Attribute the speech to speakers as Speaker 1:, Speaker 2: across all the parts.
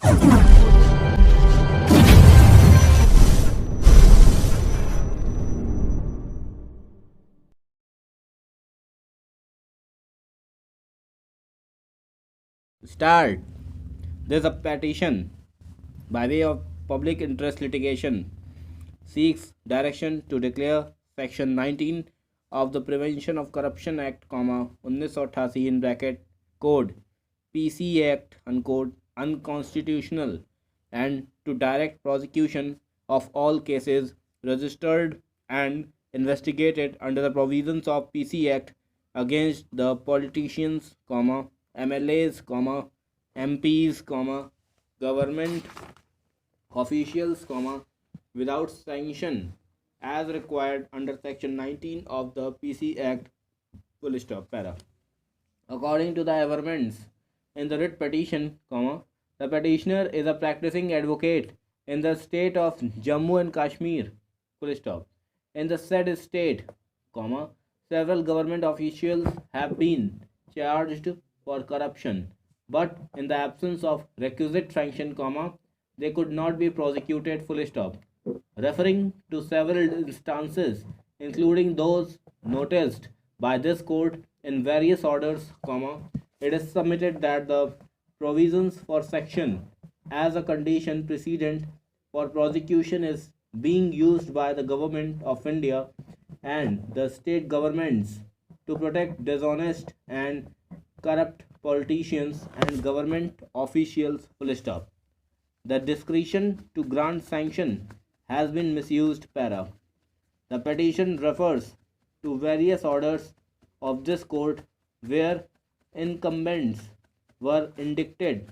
Speaker 1: Start. There's a petition by way of public interest litigation seeks direction to declare section 19 of the Prevention of Corruption Act, 1988 in bracket code PC Act unquote unconstitutional and to direct prosecution of all cases registered and investigated under the provisions of PC Act against the politicians, MLAs, MPs, government officials, without sanction as required under section 19 of the PC Act, full stop, para. According to the averments in the writ petition, the petitioner is a practicing advocate in the state of Jammu and Kashmir, full stop. In the said state, several government officials have been charged for corruption, but in the absence of requisite sanction, they could not be prosecuted, full stop. Referring to several instances, including those noticed by this court in various orders, it is submitted that the provisions for section as a condition precedent for prosecution is being used by the government of India and the state governments to protect dishonest and corrupt politicians and government officials, full stop. The discretion to grant sanction has been misused, para. The petition refers to various orders of this court where incumbents were indicted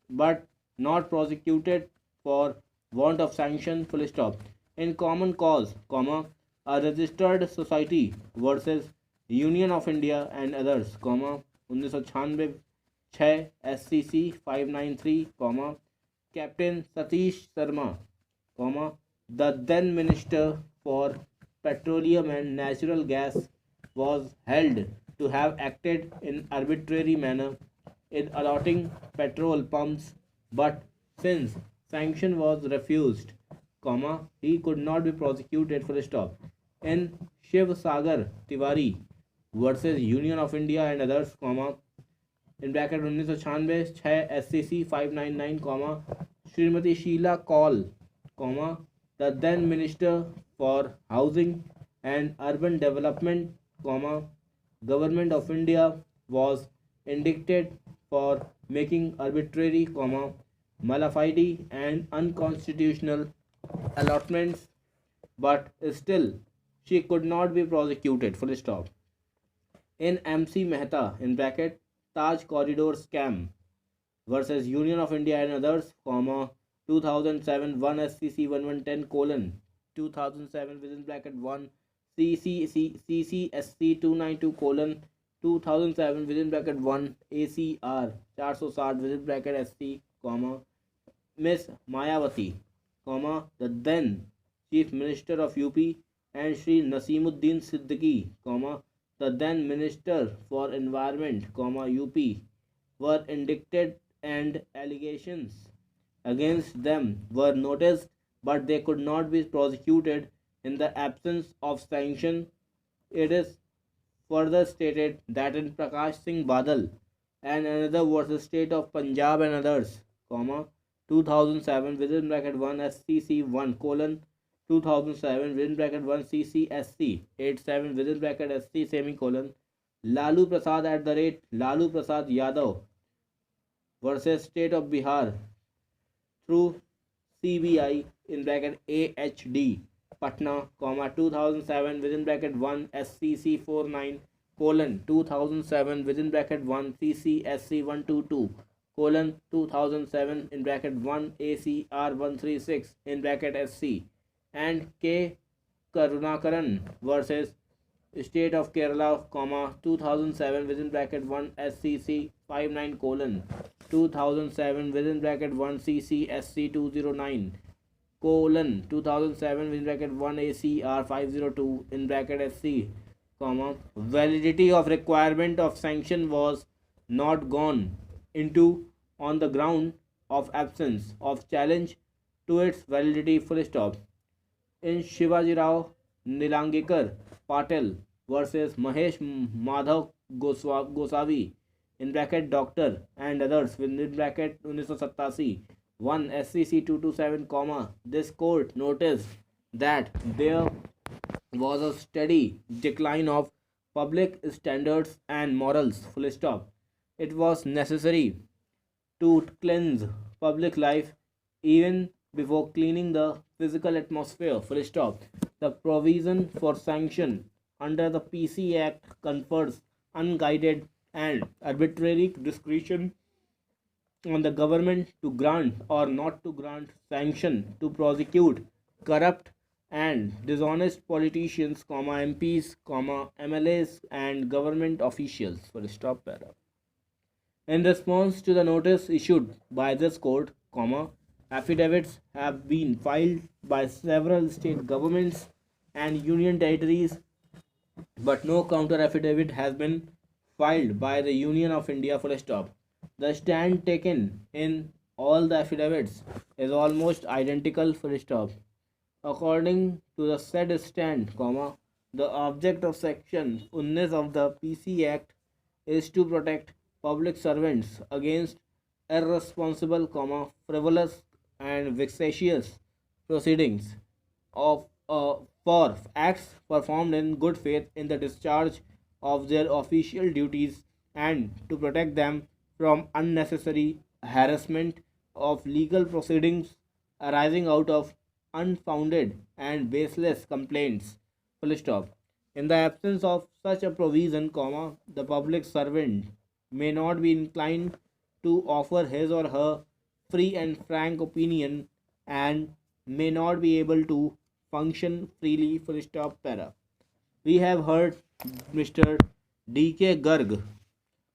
Speaker 1: but not prosecuted for want of sanction, full stop. In common cause, a registered society versus Union of India and others, 1996 6 SCC 593, Captain Satish Sharma, the then Minister for Petroleum and Natural Gas, was held to have acted in arbitrary manner in allotting petrol pumps, but since sanction was refused, he could not be prosecuted, full stop. In Shiv Sagar Tiwari versus Union of India and others, in bracket 1996 6 SCC 599, Srimati Sheila Kaul, the then Minister for Housing and Urban Development, Government of India, was indicted for making arbitrary, malafide and unconstitutional allotments, but still she could not be prosecuted, full stop. In MC Mehta, in bracket Taj Corridor Scam versus Union of India and others, 2007 1 SCC 1110 colon 2007 within bracket 1 CCSC 292 colon 2007 within bracket 1 ACR 460 within bracket SC, Miss Mayawati, the then Chief Minister of UP, and Shri Nasimuddin Siddiqui, the then Minister for Environment, UP, were indicted and allegations against them were noticed, but they could not be prosecuted in the absence of sanction. It is further stated that in Prakash Singh Badal and another versus State of Punjab and others, 2007 within bracket 1 SCC 1 colon 2007 within bracket 1 CCSC 87 within bracket SC semicolon Lalu Prasad at the rate Lalu Prasad Yadav versus State of Bihar through CBI in bracket AHD Patna, 2007 within bracket 1 SCC 49 colon 2007 within bracket 1 CCSC 122 colon 2007 in bracket 1 ACR 136 in bracket SC, and K Karunakaran versus State of Kerala, 2007 within bracket 1 SCC 59 colon 2007 within bracket 1 CCSC 209 colon 2007 within bracket 1 ACR 502 in bracket SC, validity of requirement of sanction was not gone into on the ground of absence of challenge to its validity full stop. In Shivajirao Nilangekar Patel versus Mahesh Madhav Gosavi in bracket doctor and others within bracket 1987 1 SCC 227 comma this court noticed that there was a steady decline of public standards and morals full stop. It was necessary to cleanse public life even before cleaning the physical atmosphere. Full stop. The provision for sanction under the PC Act confers unguided and arbitrary discretion on the government to grant or not to grant sanction to prosecute corrupt and dishonest politicians, MPs, MLAs, and government officials. Full stop. Para. In response to the notice issued by this court, affidavits have been filed by several state governments and union territories, but no counter affidavit has been filed by the Union of India. Full stop. The stand taken in all the affidavits is almost identical. Full stop. According to the said stand, the object of section 19 of the PC Act is to protect public servants against irresponsible, frivolous, and vexatious proceedings of for acts performed in good faith in the discharge of their official duties and to protect them from unnecessary harassment of legal proceedings arising out of unfounded and baseless complaints. Full stop. In the absence of such a provision, the public servant may not be inclined to offer his or her free and frank opinion and may not be able to function freely. Full stop. Para. We have heard Mr. D.K. Garg,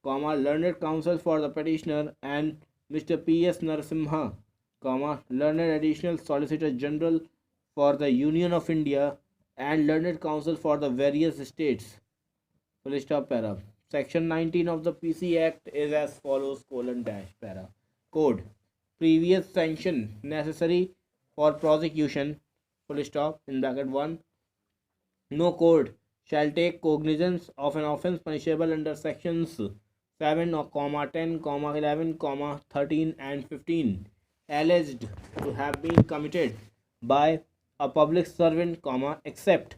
Speaker 1: learned counsel for the petitioner, and Mr. P.S. Narasimha, learned additional solicitor general for the Union of India and learned counsel for the various states. Full stop. Para. Section 19 of the PC Act is as follows: para. Code. Previous sanction necessary for prosecution. Full stop. In bracket 1. No court shall take cognizance of an offence punishable under sections 7, 10, 11, 13 and 15 alleged to have been committed by a public servant, except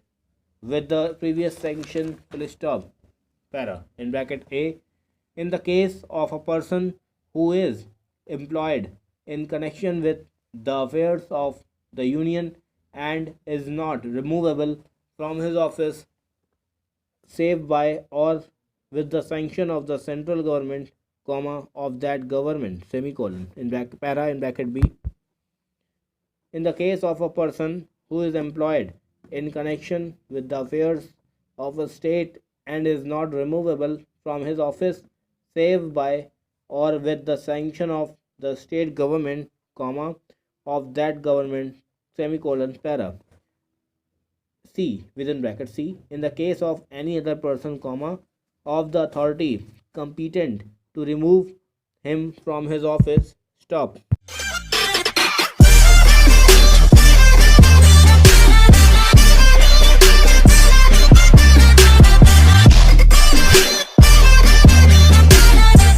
Speaker 1: with the previous sanction. Full stop. Para. In bracket A, in the case of a person who is employed in connection with the affairs of the union and is not removable from his office save by or with the sanction of the central government, of that government, semicolon. In bracket para. In bracket B, in the case of a person who is employed in connection with the affairs of a state and is not removable from his office save by or with the sanction of the state government, of that government, semicolon. Para. C, within bracket C, in the case of any other person, of the authority competent to remove him from his office. Stop.